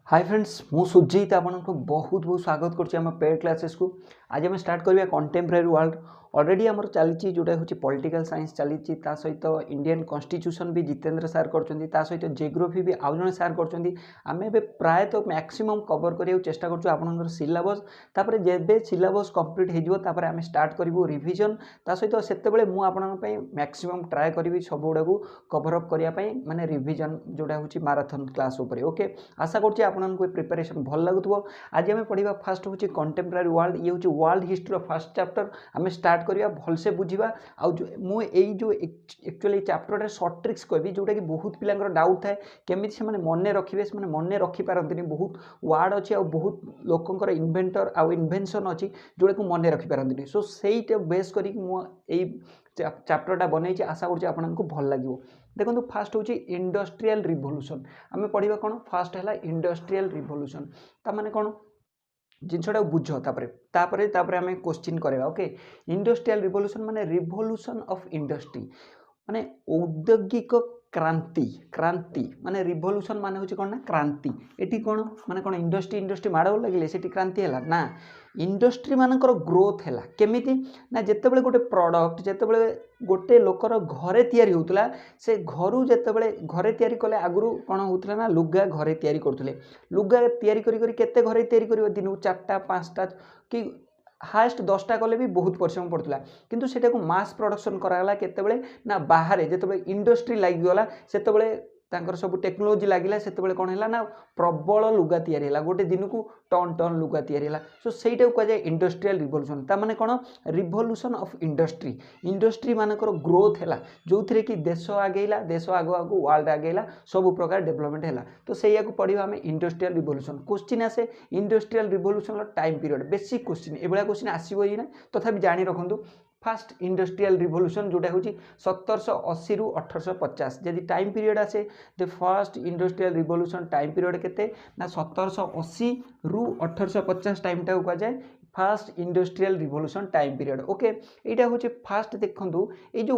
Hi friends मु सुजीत आपको बहुत बहुत स्वागत करुँच पेड क्लासेस को। आज आम स्टार्ट करिया कंटेम्परारी वर्ल्ड। ऑलरेडी आमर चली जोटा हूँ पॉलिटिकल साइंस चली सहित इंडियन कॉन्स्टिट्यूशन भी जितेंद्र सार कर सहित जियोग्राफी भी आउ जड़े सार कर प्राय तो मैक्सिमम कवर करने चेष्टा कर सिलेबस तापर जेबे सिलेबस कंप्लीट हो आम स्टार्ट करूँ रिविजन सहित से मुझे मैक्सिमम ट्राए करी सब गुड़ा कवर अप करने माने रिविजन जोटा हूँ माराथन क्लास उपर। ओके आशा करुँच आपको प्रिपरेशन भल लगुव। आज आम पढ़ा फास्ट हूँ कंटेम्परारी वर्ल्ड। ये हूँ वर्ल्ड हिस्ट्री फर्स्ट चैप्टर आम स्टार्ट करिया भलसे बुझा। मुझे जो एक्चुअली चैप्टर सर्ट ट्रिक्स कहबी जोटा कि बहुत पिलांकर डाउट थाए केमी से मन रखिए से मन रखिपारती बहुत वार्ड अच्छी आ बहुत लोकंर इन्वेंटर आउ इन्वेंशन अच्छी जोटा को मन रखिपारती। सो से बेस करी चैप्टरटा बनई आशा करूँ भल लगे। देखो फास्ट हूँ इंडस्ट्रियल रिवोल्यूशन आम पढ़ा कौन फास्ट है इंडस्ट्रियल रिवोल्यूशन ताने कौन जिनसटा बुझ तापर आम क्वेश्चन करवा। ओके इंडस्ट्रियल रिवोल्यूशन माने रिवोल्यूशन ऑफ इंडस्ट्री माने औद्योगिक क्रांति क्रांति माने रिवोल्यूशन माने होची कोन ना क्रांति। एटी कोन माने कोन इंडस्ट्री इंडस्ट्री माड़ लगे से क्रांति है ना इंडस्ट्री मानकर ग्रोथ है केमिति ना जिते बड़े गोटे प्रोडक्ट जिते बड़े गोटे लोकर घरे तैयारी होतला से घरू जिते बड़े घरे तैयारी कले आगु कौन होता ना लुगा घरे तैयारी करथुले लुगा तैयारी करी केते घरे तैयारी करिवो दिन 4टा 5टा कि हाएस्ट 10टा कले भी बहुत परिश्रम पड़ता किंतु सेटा को मास प्रोडक्शन कराला केतेबेले ना बाहर जेतेबेले इंडस्ट्री लागिगला सेतेबेले तांकर सब टेक्नोलोजी लगिला सेतेबेले कोन हैला ना प्रबल लुगा तैयारी हैला गोटे दिन को टन टन लुगा तैयारी हैला। सो सेटा को कह इंडस्ट्रियल रिवोल्यूशन ता माने कोन रिवोल्यूशन ऑफ इंडस्ट्री इंडस्ट्री मानकर ग्रोथ हैला जो थरे कि देश आगेला देश आगो आगो वर्ल्ड आगेला सब प्रकार डेवलपमेंट हैला। तो सेया को पढ़िबा हमें इंडस्ट्रियल रिवोल्यूशन क्वेश्चन आसे industrial revolution time period basic question एभला क्वेश्चन आसीबो ही ना तथापि जानि रखंतु। फास्ट इंडस्ट्रियल रिवोल्यूशन जोटा हूँ 1780 रु 1850 जदि टाइम पीरियड आसे the first industrial revolution time period केते ना 1780 रु 1850 टाइम टा कह जाए fast industrial revolution time period. Okay यहाँ हूँ फास्ट देखु ये जो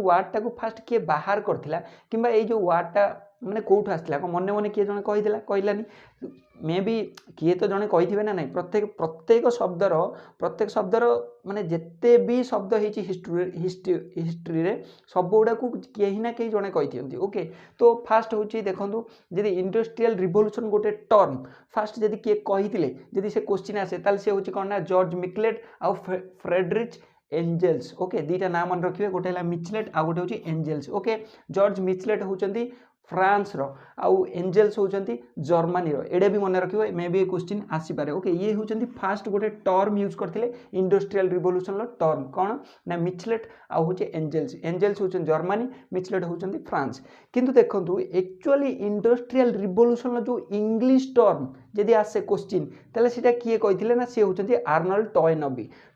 वार्ड टाक फास्ट किए बाहर करथिला किंबा ये जो वार्डटा माने कौट आसला मन मन किए जन कहीला कहलानी मे भी किए तो जड़े कही ना ना प्रत्येक शब्दर माने जिते भी शब्द होती हिस्ट्री रे सब गुड़ा को कहीं ना कहीं जड़े कही। ओके तो फास्ट हूँ देखो जदि इंडस्ट्रियल रिवोल्यूशन गोटे टर्म फास्ट जदि किए कही जदि से क्वेश्चन आसे ताल से हूँ कौन ना जॉर्ज मिकलेट आउ फ्रेडरिच एंजेल्स। ओके दीटा नाम मन रखिए गोटे है मिचलेट आ गोटे हूँ एंजेल्स। ओके जॉर्ज मिचलेट होचंती फ्रांस रो आउ एंजेल्स होचंती जर्मनी रो एडे भी मन रखियो मे भी क्वेश्चन आसी पारे। ओके ये होचंती फास्ट गोटे टर्म यूज करथिले इंडस्ट्रियल रिवोल्यूशन लो टर्म कौन ना मिचलेट आउ होचे एंजेल्स एंजेल्स होचन जर्मनी मिचलेट होचंती फ्रांस। किंतु देखंतु एक्चुअली इंडस्ट्रियल रिवोल्यूशन लो जो इंग्लिश टर्म जदि आसे क्वेश्चन तले सेटा किए कहिथिले ना से होचंती आर्नल्ड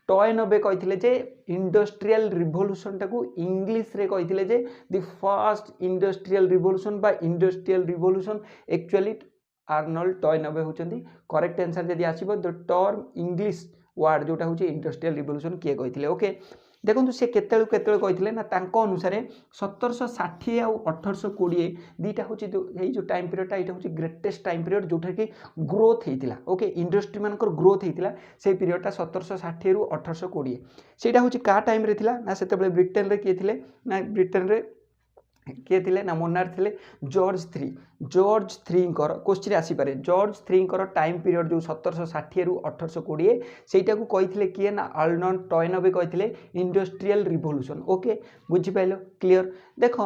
टॉयनबे कही जे इंडस्ट्रियल रिवोल्यूशन टाको इंग्लिश रे कही जे द फर्स्ट इंडस्ट्रियल रिवोल्यूशन बा industrial revolution actually Arnold Toynbee होचंती करेक्ट आंसर जदि आसीबो द टर्म इंग्लिश वर्ड जोटा होची इंडस्ट्रियल रिवोल्यूशन किए कही। ओके देखो सी केत कही ना अनुसार 1760 आउ 1820 दीटा हूँ जो टाइम पीरियडटा यहाँ हूँ ग्रेटेस्ट टाइम पीरियड जोटा कि ग्रोथ होता। ओके इंडस्ट्री मानकर ग्रोथ होता से पीरियडटा 1760 रु 1820 सेटा हूँ क्या टाइम रे थिला ना से ब्रिटेन रे किए थिले ना ब्रिटेन रे किए थिले ना मोनार्क थिले जॉर्ज थ्री क्वेश्चन आसीपे जॉर्ज थ्री टाइम पीरियड जो 1760 रु 1820 सेटा को कही किए ना आर्नल्ड टॉयनबे कही इंडस्ट्रियल रिवोल्यूशन। ओके बुझिपाल क्लियर देख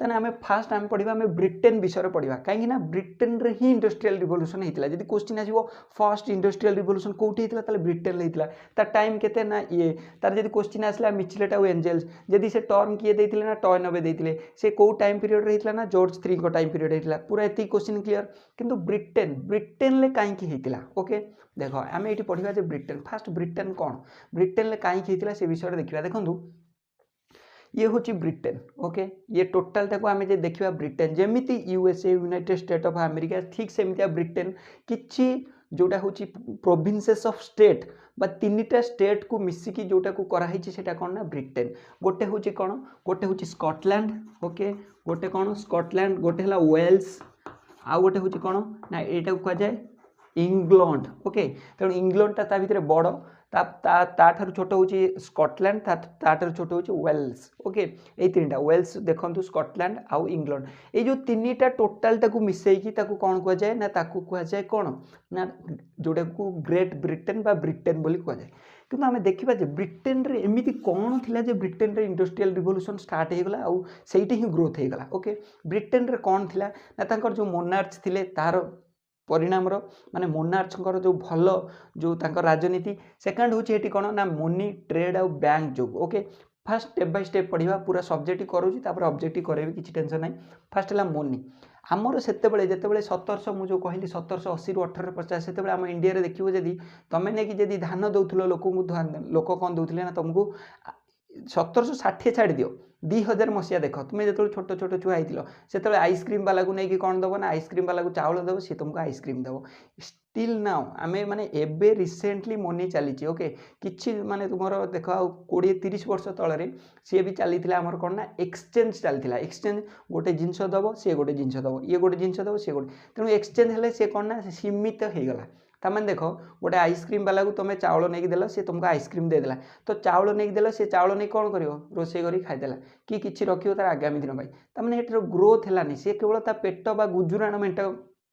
ताने आमे फास्ट आमे पढ़िबा आमे ब्रिटेन विषय पढ़िबा कहीं ना ब्रिटेन रे ही इंडस्ट्रियल रिवोल्यूशन होता जब क्वेश्चन आसो फर्स्ट इंडस्ट्रियल रिवोल्यूशन कौटी होता ताले ब्रिटेन होता तार टाइम केते ना ये तार जब क्वेश्चन आसला मिचलेट आउ एंजेल्स जदि से टर्म किए देते ना टॉयनबे देते से कौ टाइम पीरियड होता ना जॉर्ज थ्री को टाइम पीरियड होता पूरा एति क्वेश्चन क्लियर किंतु ब्रिटेन ले कहीं होता। ओके देख आम ये पढ़ा ब्रिटेन फास्ट ब्रिटेन कौन ब्रिटेन कहीं होता से विषय देखा देखूँ ये हूँ ब्रिटेन। ओके ये टोटाल टाक आम देखा ब्रिटेन जमीती USA United State of America ठीक सेमती ब्रिटेन किछि जोटा हूँ प्रोविंसेस ऑफ स्टेट बा 3टा स्टेट को मिसिकी जोटा को कराई सेटा कौन ना ब्रिटेन गोटे हूँ कौन गोटे हूँ स्कॉटलैंड। ओके गोटे कौन स्कॉटलैंड गोटे है वेल्स आउ गोटे हूँ कौन ना यहाँ को कहुए इंग्लैंड। ओके तेणु इंग्लैंडटा ता भितर बड़ ताठार छोट हूँ स्कटलैंड ताठार छोट हूँ वेल्स। ओके ये तीनटा वेल्स देखो स्कटलैंड आउ इंग्लैंड ये जो तीनटा टोटालटा को मिसेकी कौन कहुए ना कहुए कौन ना जोटा को ग्रेट ब्रिटेन बा ब्रिटेन बोली कहुए। किंतु आम देखा ब्रिटेन रे एमती कौन थिला जे ब्रिटेन रे इंडस्ट्रियल रिवोल्यूशन स्टार्ट होगला आउ सेठी ही ग्रोथ होगला। ओके ब्रिटेन रे कौन थिला ना तांकर जो मोनार्च थिले तार परिणाम माने मोनार्चर जो भल जो तांकर राजनीति। सेकंड हूँ ये कौन ना मनी ट्रेड आउ बैंक जो। Okay fast step by step पढ़ा पूरा सब्जेक्ट करूँ ऑब्जेक्टिव करे किसी टेंशन ना। फास्ट है मनी आमर से जिते 1700 मुझे कहली 1780 रू 1850 से आम इंडिया देखिए जदि तुम नहीं धान दौल लोक कौन दौले ना तुमको 1760 छाड़ दियो 2000 मसीहा देख तुम्हें जो छोट छोट छुआ होती से आइसक्रीम वाला को नहीं कौन दब ना आइसक्रीम वाला को चाउल दब सी तुमको आइसक्रीम दब। स्टिल नाउ आम माने एबे रिसेंटली मनी चली। ओके किछि माने तुम देख 20-30 वर्ष तल सी भी चली आमर कौन ना एक्सचेंज चली। एक्सचेंज गोटे जिनस दब सी गोटे जिनस दब ये गोटे जिनस दब सी गोटे तेणु एक्सचेंज हेल्ले सी कौन ना सीमित होगला। तमें देख गोटे आइसक्रीम वाला को तुम्हें चाउल नहीं देल सी तुमको आइसक्रीम देदेला तो चाउल नहीं देल सी चाउल नहीं कौन कर रोसे कर खाईदेला कि किसी रखियो तार आगामी दिन पर तमें ये ग्रोथ है सी केवल पेट बा गुजुराण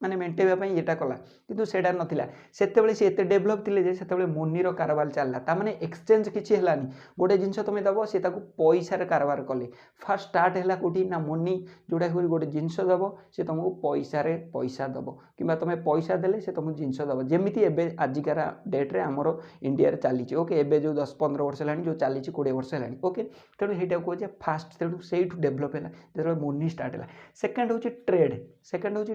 माने मेंटेवा येटा कला किंतु सेटा नथिला सेतेबेले सी एते डेभलप थिले जे सेतेबेले मनीर कारबार चलला ता माने एक्सचेंज किछि हेलानी गोटे जिनस तुम दब सी ताकू पैसार कारबार कले। फास्ट स्टार्ट है कोठी ना मनी जोटा हुए गोटे जिनस दब सी तुमको पैसा दब कि तुम पैसा देले से तुमको जिनस दब जेमिति एबे आजिकार डेट रे आमर इंडिया चली। ओके एबे जो 10-15 वर्ष है जो चली 20 वर्ष है। ओके तेणु ये कहे फास्ट तेणु से डेभलप है जो मनी स्टार्ट है। सेकेंड हूँ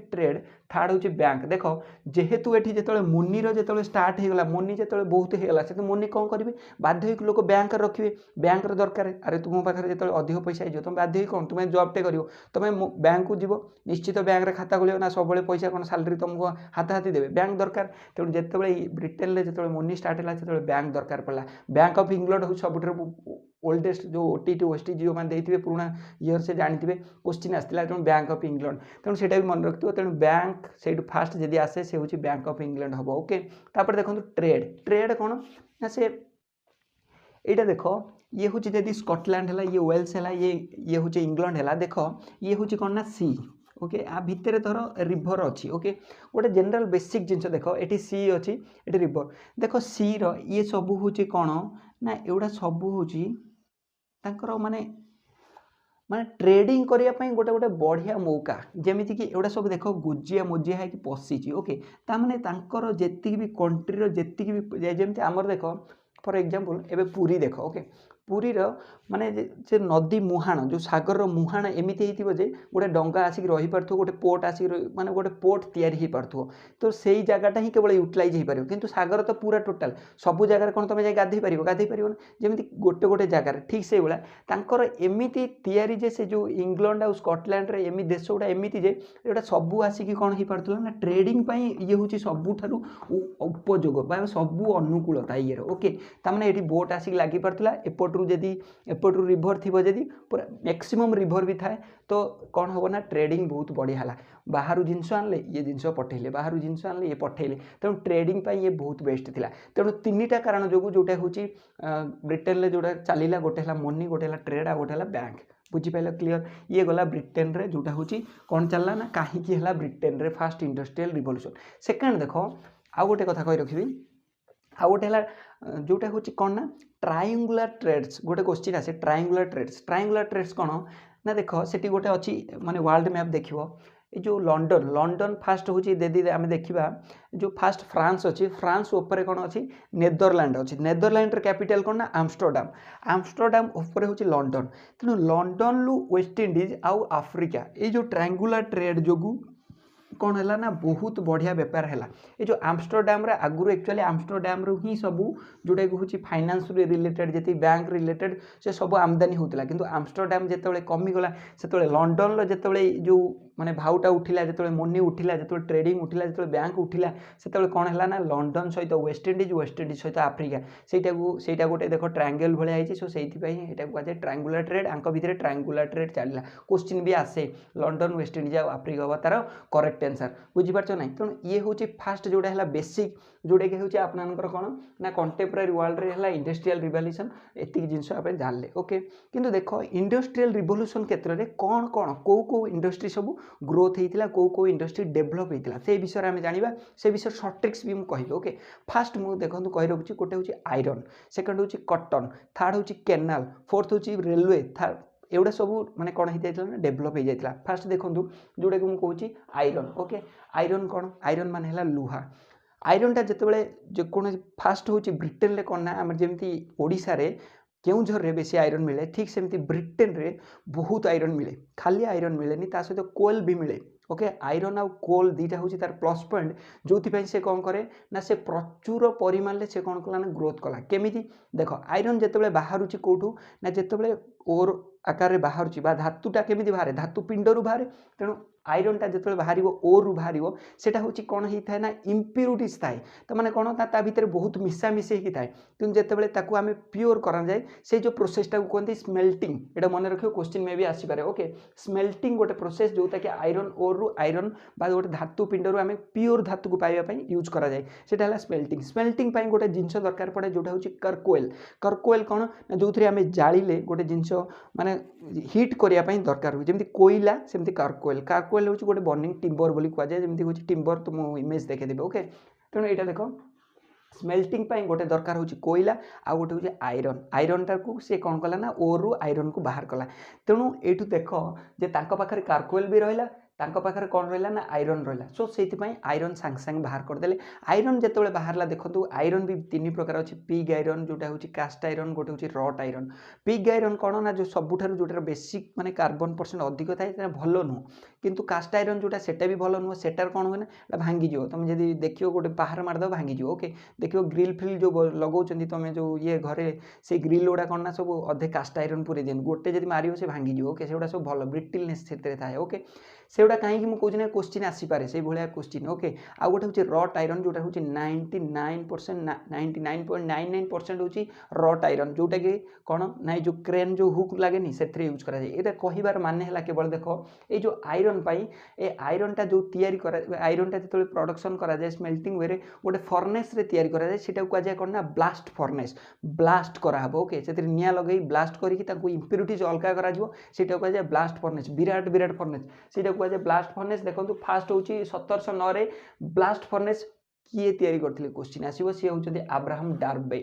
ट्रेड थर्ड हूँ बैंक। देख जेहेतु ये जो मनीर जो स्टार्ट होगा मनी जो बहुत होगा से मनी कौन करेंगे बाध्य लोक बैंक रखिए बैंक दरकार अरे तुम पाखे जो अधिक पैसा हो तुम बाध्य कौन तुम जॉबटे कर तुम बैंक को जीव निश्चित बैंक खाता खोल ना सब पैसा कौन सैलरी तुमको हाथ हाथी देवे बैंक दरकार। तेणु जिते ब्रिटेन में जो मनी स्टार्ट है जो बैंक दरकार पड़ा बैंक ऑफ इंग्लैंड हूँ सब ओल्डेस्ट जो ओटीटी ओएसटी जो मैंने देते पुराना ईयर से जानते क्वेश्चन आसाला तेणु बैंक ऑफ इंग्लैंड तेणु से मन रखिए तेणु बैंक से फास्ट जदि आसे से हूँ बैंक ऑफ इंग्लैंड हम। ओके तापर देखो ट्रेड कौन ना से यहाँ देख ये हूँ जदि स्कटलैंड है ये वेल्स है ये हूँ इंग्लैंड है देख ये हूँ कौन ना सी। ओके आ भितर धर रिभर अच्छी। ओके गोटे जनरल बेसिक जिनस देख ये सी अच्छी ये रिभर देख सी ये सब हूँ कौन ना एगुड़ा सब हूँ माने माने ट्रेडिंग करने गोटे गोटे बढ़िया मौका जमीती कि एगुड़ा सब देख गुजिया मुजिया है कि पशिची। ओके तामाने तांकर जेतिक भी कंट्री जेतिक भी जमीती आमर देख फॉर एग्जांपल एबे पूरी देख। ओके पुरीर माने जे नदी मुहाण जो सागर मुहाण एमती हो गोटे डंगा आसिक रही पार्थो गोटे पोर्ट आसिक माने गोटे पोर्ट तैयारी हो पार्थो तो सही जगहटा ही केवल यूटिलाइज हो पार किंतु सागर तो पूरा टोटाल सबू जगह कौन तुम गाधे पार जमी गोटे गोटे जगार ठीक से भाया तांकर एमती तैयारी जे से जो इंग्लैंड आ स्कटलैंड रे एमती देश गुड़ा एमती जे जोटा सबू आसिक कौन हो पार्ला ना ट्रेडिंग ये हूँ सबुठारु उपयोग सबू अनुकूलता ये। ओके तामाने ये बोट आसिक लगी पार्ला एपट जदि एपटू रिभर थी जदि पूरा मैक्सिमम रिभर भी थाए तो कौन हम ना ट्रेडिंग बहुत बढ़िया है बाहर जिनस आनले ये जिनस पठेले बाहर जिनस आनले ये पठेले तेणु ट्रेडिंग पाई ये बहुत बेस्ट थिला। तेणु तीनटा कारण जो जोटा हूँ ब्रिटेन में जोटा चलला गोटे है मनी गोटे है ट्रेड आ गोटे है बैंक बुझीपाल क्लीयर ये गला ब्रिटेन रे जोटा हूँ कौन चलला ना कहीं ब्रिटेन रे फास्ट इंडस्ट्रियल रिवोल्यूशन। सेकेंड देख आउ गोटे कथा कही रखी आउ गोटे है जोटा हूँ कौन ना ट्रायंगुलर ट्रेड्स गोटे क्वेश्चन आसे ट्रायंगुलर ट्रेड्स कौन ना देख से गोटे अच्छी माने वर्ल्ड मैप देख ये जो लंडन फास्ट हूँ दीदी आम देखा जो फास्ट फ्रांस अच्छी फ्रांस उपर कौन अच्छी नेदरलैंड अच्छी नेदरलैंड कैपिटल कौन ना आमस्टरडाम उपर हूँ लंडन तेणु लंडन लु वेस्ट इंडीज आउ आफ्रिका ये जो ट्रायंगुलर ट्रेड जो कौन है ना बहुत बढ़िया बेपार है ये जो आमस्टरडाम रे आगुरी एक्चुअली आमस्टरडाम रू ही सब जोटा हूँ फाइनान्स रिलेटेड जी बैंक रिलेटेड से सब आमदानी होता किंतु आमस्टरडाम जिते कमिगला से लंडन जो माने भावटा उठिला जो मनी उठिला जो ट्रेडिंग उठिला जो बैंक उठिला से कौन है ना लंडन सहित वेस्टइंडिज सहित आफ्रिका सेटा गोटे देख ट्रायंगल भाया है सो से कहुए ट्रायंगुलर ट्रेड आंक भितर ट्रायंगुलर ट्रेड चलला क्वेश्चन भी आसे लंडन वेस्टइंडिज आ आफ्रिका हम तार करेक्ट आंसर बुझीपार ना तेणु ये हूँ फास्ट जोटा है बेसिक जोटा कि हूँ आपनकर कौन ना कंटेम्परारी वर्ल्ड रे है इंडस्ट्रियल रिवोल्यूशन एतिक जिनस आप जानले ओके किंतु देख इंडस्ट्रियल रिवोल्यूशन क्षेत्र में कौन कौन कौ इंडस्ट्री सब ग्रोथ होता कौ इंडस्ट्री डेभलप होता से विषय में जाना से विषय सर्ट ट्रिक्स भी मुझे कहि ओके फास्ट मुझे देखो कही रखुच्छी गोटे हूँ आयरन सेकेंड हूँ कटन थर्ड हूँ केनाल फोर्थ हूँ रेलवे थर्ड एवढा सब माने कौन हो जाता ना डेभलप हो जाता फास्ट देखो जोटा कि मुझे कहूँ आयरन ओके आयरन कौन आयरन मान है लुहा आयरनटा जितेबाला जेकोसी फास्ट हूँ ब्रिटेन में कौन ना आम जमी ओडिशा रे केउझर रे बेसी आयरन मिले ठीक सेमती ब्रिटेन रे बहुत आयरन मिले खाली आयरन मिलेनी ता सहित कोल भी मिले ओके आयरन आउ कोल दीटा हूँ तार प्लस पॉइंट जो से कौन करे ना से प्रचुर परिमाण से कौन कला ना ग्रोथ कला केमिति देख आयरन जितेबाला बाहर कौटू ना जितेबाला ओर आकार बाहर धातुटा केमिति बाहर धातु पिंडरू बाहर तेणु आयरनटा जो बाहर ओरु बाहर सेटा हूँ कौन होता है ना इम्प्यूरिटीज थाए तो मैंने कौन ता भीतर बहुत मिसामिशी होता है कि जितेबाला ताकू आम प्योर करा जाए से जो प्रोसेसटा को कहते स्मेल्टिंग एटा मन रखियो क्वेश्चन में भी आसीपारे ओके स्मेल्टिंग गोटे प्रोसेस जोटा कि आयरन ओरु आयरन बा गोटे धातु पिंडरू आम प्योर धातु को पाइबा यूज करा जाए सेटा है स्मेल्टिंग स्मेल्टिंग गोटे जिनस दरकार पड़े जोटा हूँ कर्कोएल कौन जो आम जाड़े गोटे जिनस माने हिट करने दरकार हुए जमी कोयला सेमती कार्कोएल कार्कोएल हूँ गोटे बर्निंग टिम्बर बोली कहुए जमी हूँ टिम्बर तो मुझे इमेज देखेदेवी ओके तेणु यहाँ देख स्मेल्टिंग गोटे दरकार हूँ कोयला आ गोटे हूँ आयरन आयरनटा को सी कौन कला ना ओरु आयरन को बाहर कला तेणु ये देख जे पाखे कार्कोएल भी रहा पाखे कौन रहा ना आयरन रहा सो से आयरन सांगे सांगे बाहर करदे आयरन जो बाहर देखो आयरन भी तीन प्रकार अच्छे पिग आयरन जोटा हूँ कास्ट आयरन गोटे हूँ रट आयरन पिग आयरन कौन ना जो सबुठ जोटा बेसिक माने कार्बन परसेंट अधिक थाए भल नुह किंतु कास्ट आयरन जोटा सेटा भी भल नुह सेटार कौन हुए ना भांगी तुम जब देखियो गोटे बाहर मारद भांगी ओके देखियो ग्रिल फिल जो लगाउछन्ती तुम जो ये घरे से ग्रिल गुड़ा कौन ना सब अधे कास्ट आयरन पूरे दिन गोटे जब मार से भांगी ओके से सब भल ब्रिटिलनेस से थाए ओके से गुड़ा कहीं मुझे ना क्वेश्चन आसीपे से भाया क्वेश्चन ओके आ गोटे हूँ रट आयरन जोटा हूँ 99% 99.99% हूँ रट आयरन जोटा कि कौन ना जो क्रेन जो हुक लगे से यूज करा जाए ये कहबार माने है केवल देख ये जो आयरन ए आयरनटा जो तैयारी आयरनटा जो प्रोडक्शन करा जाए स्मेल्टिंग वे गोटे फर्नेस रे तैयारी करा जाए सेटा कहुए कौन ना ब्लास्ट फर्नेस ब्लास्ट करा ओके से निया लगे ब्लास्ट करके इम्प्यूरिटीज अलग करा कहुए ब्लास्ट फर्नेस विराट विराट फर्नेस से कहुए ब्लास्ट फर्नेस देखो फास्ट हूँ 1709 ब्लास्ट फर्नेस किए तैयारी करथिले क्वेश्चन आसीबो सी होउछन्ते अब्राहम डार्बे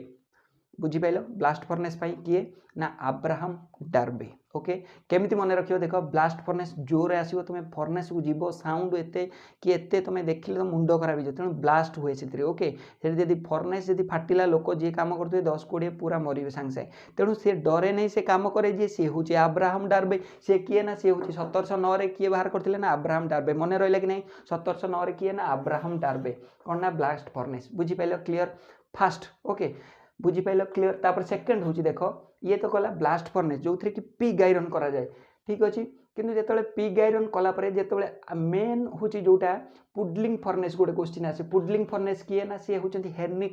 बुझिपाइल ब्लास्ट फर्नेस किए ना अब्राहम डार्बे ओके केमिति मन रखियो देखो ब्लास्ट फर्नेस जोर आसीबो तुम फर्नेस को जीवो साउंड एते कि एते तुम देखिले तो मुंड खराब हो तेणु ब्लास्ट हुए से ओके जदि फर्नेस जदि फाटिला लोक जी काम करते 10-20 पूरा मरवे सांगे सांगे तेणु सी डरे नहीं से काम करे जे सी हूँ अब्राहम डार्बे सी किए ना सी हूँ 1709 किए बाहर करते ना अब्राहम डार्बे मन रहा कि नहीं 1709 किए ना अब्राहम डार्बे कौन ना ब्लास्ट फर्नेस बुझिपाइल क्लीयर फास्ट ओके बुझिपाइल क्लीयर तापर सेकेंड हूँ देख ये तो कला ब्लास्ट फर्नेस जो थी कि पिग आयरन करा जाए ठीक अच्छे किंतु जो पिग आयरन कलापर जो मेन हूँ जोटा पुडलिंग फर्नेस गोटे क्वेश्चन आसे पुडलिंग फर्नेस किए ना सी हूँ हेनरी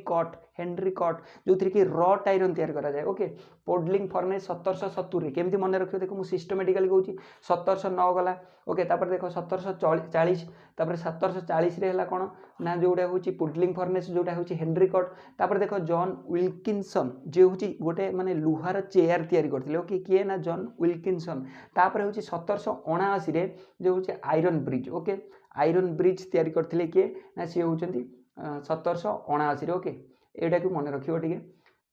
कट जो थी कि रट आयरन तैयार करा जाए ओके पुडलिंग फर्नेस 1770 केमती मन रखियो देखो मुझे सिस्टमेटिकली कहूँ 1709 गला ओके तापर देखो 1740 तापर 1740 रे हला कौन ना जोटा हूँ पुडलिंग फर्नेस जोटा हूँ हेनरी कट तापर देखो जॉन विल्किंसन जो हूँ गोटे माने लुहार चेयर तैयारी करथिले ओके किए ना जॉन विल्किंसन तापर हूँ 1779 जो हूँ iron bridge okay iron bridge तैयारी करथिले किए ना सी हूँ 1779 ओके एटा को मन रखियो टिके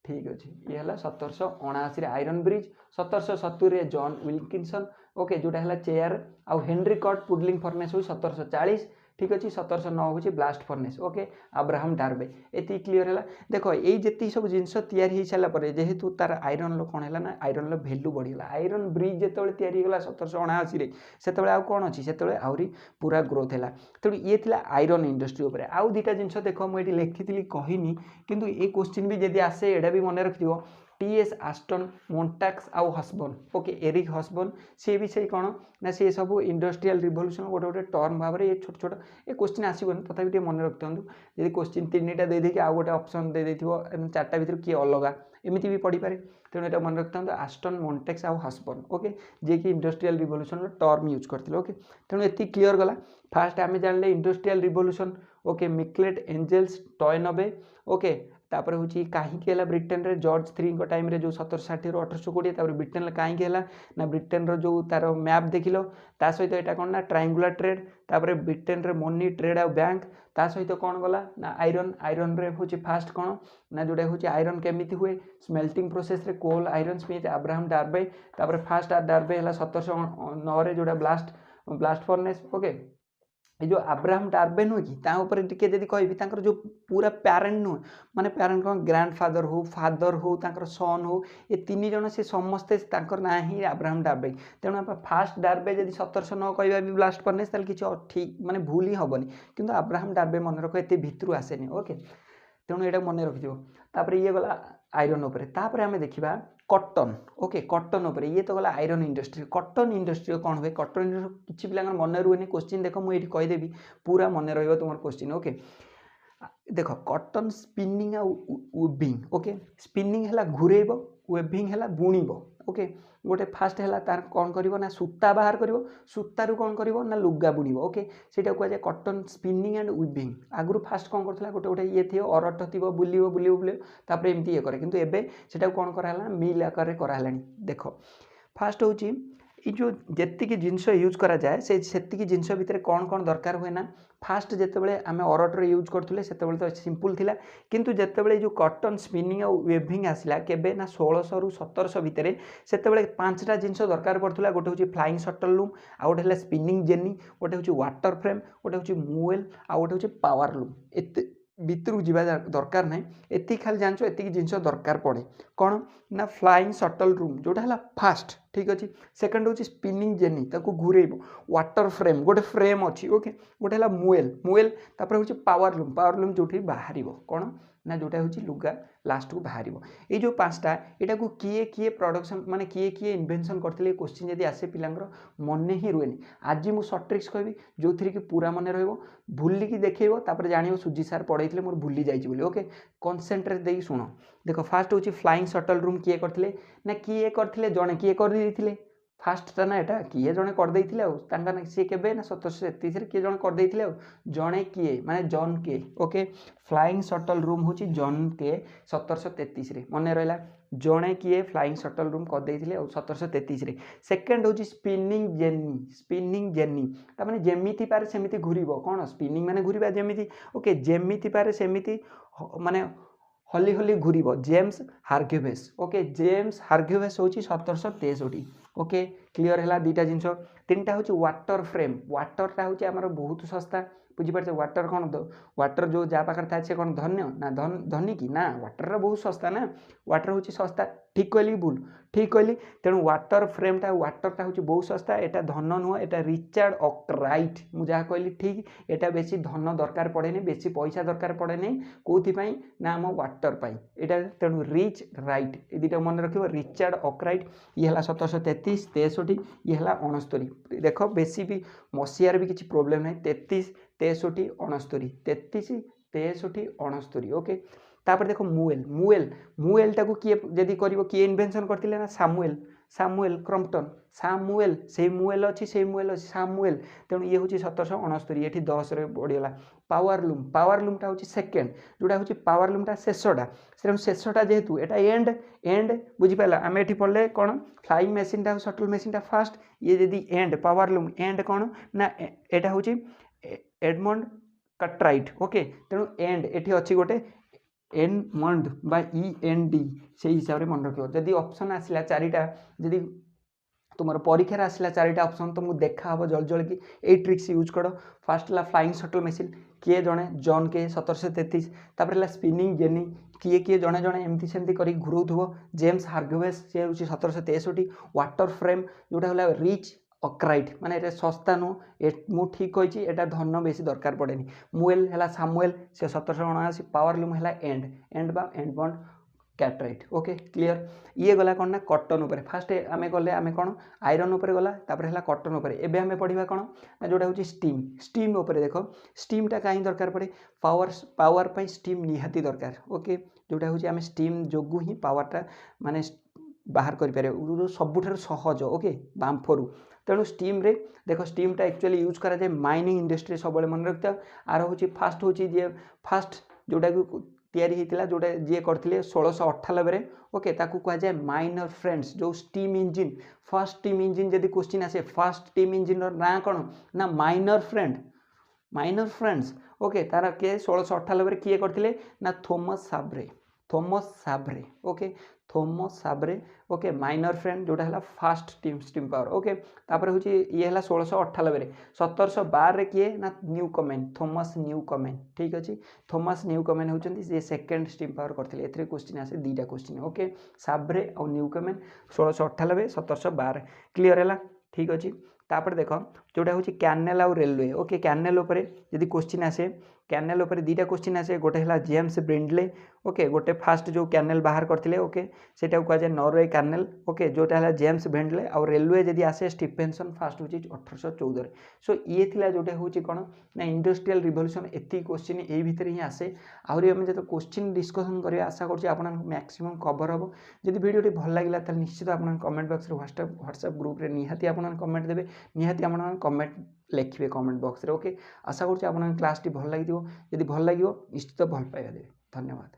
ठीक अच्छे ये है 1779 iron bridge 1770 John Wilkinson okay जोटा है चेयर आउ हेनरी कट पुडलिंग फर्नेस हूँ 1740 ठीक अच्छे 1709 हूँ ब्लास्ट फर्नेस ओके अब्राहम डार्बे ये क्लीयर है देखो ये जी सब जिनस तैयारी हो सारापर जेहेतु तार आयरन कौन है ना आयरन भैल्यू बढ़ीगला आयरन ब्रिज जो तैयारीगला 1779 से कौन अच्छी से आहरी पूरा ग्रोथ है तेणु ये थी आयरन इंडस्ट्री उपर आउ दुटा जिनस देख मुझे लिखी कहनी किंतु ये क्वेश्चन भी जब आसे एटा भी मन रखियो टीएस आस्टन मोन्टाक्स आउ हसबर्न ओके एरिक हसबर्न सी भी से कौन ना सी सब इंडस्ट्रियल रिवोल्यूशन गोटे गोटे टर्म भाव में ये छोट छोट ये क्वेश्चन आसबन तथापि टे मन रखि यदि क्वेश्चन 3टा देदेकि आउ गोटे ऑप्शन दे देथिबो 4टा भीतर किए अलग एमती भी पढ़ी पारे तेणु यहाँ मन रखि था आस्टन मोन्टेक्स आउ हसबर्न ओके जे कि इंडस्ट्रियल रिवोल्यूशन टर्म यूज करते ओके तेणु ये क्लीयर गला फास्ट आम जानले इंडस्ट्रियल रिवोल्यूशन ओके मिक्लेट एंजेल्स टॉयनबे ओके तापर हूँ कहीं ब्रिटेन रे जॉर्ज 3 टाइम रे जो 1760 रू 1820 ब्रिटेन कहीं ना ब्रिटेन रो जो तार मैप देख ता सहित यहाँ कौन ना ट्रायंगुलर ट्रेड तापर ब्रिटेन रे मनी ट्रेड आउ बैंक ता सहित कौन गला ना आयरन आयरन रे हूँ फास्ट कौन ना जोटा हूँ आयरन केमिति हुए स्मेल्टिंग प्रोसेस रे कोल आयरन स्मिथ अब्राहम डार्बे तापर फास्ट डार्बे है 1709 जोटा ब्लास्ट फर्नेस ओके ये जो अब्राहम डार्बे नुह कि तापर टिके जदि कहि जो पूरा पैरेंट नुह माने पैरेंट कौन ग्रैंडफादर हो फादर हो सन हो ये 3 जन से समस्ते ना ही अब्राहम डार्बे तेणु फास्ट डार्बे जब 1709 कह भी ब्लास्ट फर्नेस किसी ठीक माने भूल ही हेनी किंतु अब्राहम डार्बे मन रख एत भितर आसेनि ओके तेणु यहाँ मन रखिथ ये गला आयरन उपर तापर आम देखा कॉटन ओके कॉटन उपर ये तो गला आयरन इंडस्ट्री कॉटन इंडस्ट्री कौन हुए कॉटन इंडस्ट्री किसी पिला मन रुहे क्वेश्चन देख मुझे कहीदेवी पूरा मन रम क्वेश्चन ओके देख कॉटन स्पिनिंग आ वेबिंग ओके स्पिनिंग है घूरेब वेबिंग है बुणब ओके गोटे फास्ट है तार कौन कर ना सूता बाहर कर सूतारू कौन कर ना लुगा बुणब ओके से कहुए कॉटन स्पिनिंग एंड वेबिंग आगु फास्ट कौन करता गोटे गोटे ये थी अरट थी बुलिब बुलिब बुलिब तापर एमती ये करे किंतु एबे सेटा कौन कराला मिल आकार करालानी देख फास्ट हूँ ये जो जेतिकी जिनस यूज करा जाए से जिनस भितर कौन कौन दरकार हुए ना फास्ट जितेबाला आम अरटर यूज करते से तो सिंपल थिला किंतु जितेबाला जो कॉटन स्पिनिंग और वेभिंग आसला केबे ना 1600 रू 1700 भितर से 5टा जिनस दरकार पड़ता गोटे हूँ फ्लाइंग शटल लूम आ गोटे स्पिनिंग जेनी गोटे हूँ वाटर फ्रेम गोटे हूँ मूवेल आ गोटे हूँ पावर लूम एत भितर जावा दरकार ना एति खाली जान एति जिनस दरकार पड़े कौन ना फ्लाइंग शटल रूम जोटा है फास्ट ठीक अच्छे सेकेंड हूँ स्पिनिंग जेनी ताको घूरेब वाटर फ्रेम गोटे फ्रेम अच्छी ओके गोटे है मूवेल मूवेल तापर हूँ पावर लूम जो बाहर कौन ना जोटा हूँ लुगा लास्ट को बाहर ये जो 5टा यहाँ को किए किए प्रोडक्शन माने किए किए इन्वेंशन करते क्वेश्चन जब आसे पिलांगर मन ही रुए आज मुझे सर्ट ट्रिक्स कहि जो थी कि पूरा मन भूलिकी देखो तापर जान सुजी सार पढ़े मोर भूली जाइए ओके कनसेंट्रेट दे शुण देख फास्ट हूँ फ्लाइंग शटल रूम किए करते ना किए करते जड़े किए कर फास्टा ना यहाँ किए जड़े करदे ना सी के ना 1733 किए जड़े करदे जड़े किए माने जॉन के ओके फ्लाइंग शटल रूम हूँ जॉन के 1733 मन रहा जड़े किए फ्लाइंग शटल रूम करदे 1733 सेकेंड हूँ स्पिनिंग जेनी तार जमीती पारे सेमती घूरब कौन स्पिनिंग माने घूरवा जमीती ओके जमीती पारे सेमती माने हली हली घूरब जेम्स हार्ग्यूवेस ओके जेम्स हार्ग्यूवेस हूँ 1763 ओके क्लीयर है 2टा जिनस 3टा हूँ वाटर फ्रेम वाटरटा हूँ आम बहुत सस्ता बुझीपार वाटर कौन वाटर जो जहाँ पाखे था कौन धन्य ना धनी की ना वाटर बहुत सस्ता ना वाटर हूँ सस्ता ठीक कहली भूल ठीक कहली तेणु वाटर फ्रेमटा वाटरटा हूँ बहुत सस्ता यहाँ धन नुह यहाँ रिचार्ड अकराइट मुझे जहाँ कहली ठीक यहाँ बेसी धन दरकार पड़े नहीं बेसी पैसा दरकार पड़े नहीं कौन ना आम वाटर यहाँ तेणु रिच राइट ये 2टा मन रख रिचार्ड अकराइट ये है 1733 63 ये है 69 देख बेसी भी मसीहार भी किसी प्रोब्लेम ना 33 63 69 33 63 69 ओके तापर देखो मूवेल मूवेल मूवेलटा को किए जदि कर किए इन्वेंशन करते ना सामुएल सामुएल क्रम्पटन सामुएल से मूवेल अच्छी से मूवेल अच्छी सामुएल तेणु ये हूँ 1769 ये 10 बढ़ीगला पावर लूमटा हूँ सेकेंड जोटा हूँ पावर लूमटा शेषटा तेणु शेषटा जेहेतु यहाँ एंड एंड बुझीपार आम ये पढ़ले कौन फ्लाइंग मेसीनटा शटल मेसीनटा फास्ट ये जदि एंड पावर लूम एंड कौन ना यहाँ हूँ एडमंड कट्राइट ओके तेणु एंड ये अच्छी गोटे एडमंड बा END से हिसाब से मन रख जदि ऑप्शन आसला 4टा जदि तुम परीक्षार आसला 4टा ऑप्शन तो मुझे देखा हम जल्दी जल्दी कि ये ट्रिक्स यूज कर फास्ट है फ्लाइंग शटल मेसीन किए जड़े जॉन के 1733 तापर स्पिनिंग जेनी किए किए जड़े जड़े एमती सेमती कर घूराउथो जेम्स हार्ग्यूवेस से हूँ 1763 वाटर फ्रेम जोटा है रिच अकराइट माने ये सस्ता नुह मु ठीक कही यहाँ धन बेसी दरकार पड़े मूवेल है सामुएल से 1779 पावर लूम है एंड बा and bond Cartwright okay clear ये गला कौन ना कॉटन उपर फास्ट आम गले आम कौन आयरन उपर गला तापर है कॉटन उपर एबे आम पढ़ा कौन ना जोटा हूँ स्टीम स्टीम उपर देख स्टीमटा कहीं दरकार पड़े पावर पाई स्टीम निहाती दरकार ओके जोटा हूँ आम स्टीम जोगु ही पावरटा माने बाहर कर सबुठ सहज ओके बांफरू तेणु स्टीम रे देख स्टीमटा एक्चुअली यूज कराए माइनिंग इंडस्ट्री सब मन रखता आर हूँ फास्ट हूँ जी फास्ट जोटा तैयारी होता जोटा जी करते 1698 ओके ताकू कहुए माइनर फ्रेंड्स जो steam engine first steam engine जब क्वेश्चन आसे फर्स्ट स्टीम इंजिन ना कौन ना माइनर फ्रेंड्स ओके तार किए 1698 किए करते ना Thomas Savery okay Thomas Savery okay miner friend जोटा है फास्ट स्टीम पावर ओके तापर हूँ ये है 1698 1712 किए ना न्यू कमेन थॉमस न्यू कमेन ठीक अच्छे थॉमस न्यू कमेन होती से सेकेंड स्टीम पावर करते ए क्वेश्चन आसे दुईटा क्वेश्चन ओके साब्रे और न्यू कमेन 1698 1712 क्लीयर है ठीक अच्छे तापर देख जोटा हूँ कैनेल आउ रेलवे ओके कैनेल उपर यदि क्वेश्चन आसे कैनेल उपर दुईटा क्वेश्चन आसे गोटे है जेम्स ब्रिंडले ओके गोटे फास्ट जो कैनेल बाहर करते ओके सेटा कहुए नॉर्वे कैनेल ओके जोटा है जेम्स ब्रिंडले आउ रेलवे जदि आसे स्टीफेनसन फास्ट हूँ 1814 सो ये थिला जोटे हूँ कौन ना इंडस्ट्रियल रिवोल्यूशन एति क्वेश्चन यही भितर ही आसे आहरी आम जो क्वेश्चन डिस्कसन करिया आशा कर मैक्सिमम कवर हम जदि वीडियो भल लगे तो निश्चित आप कमेंट बॉक्स व्हाट्सएप ग्रुप रे निहाती आप कमेंट देवे निहाती आप कमेंट लिखिए कमेंट बॉक्स रे ओके आशा कर क्लास टी भल लगी जदि भल लगे निश्चित भल पाइबा देवे धन्यवाद।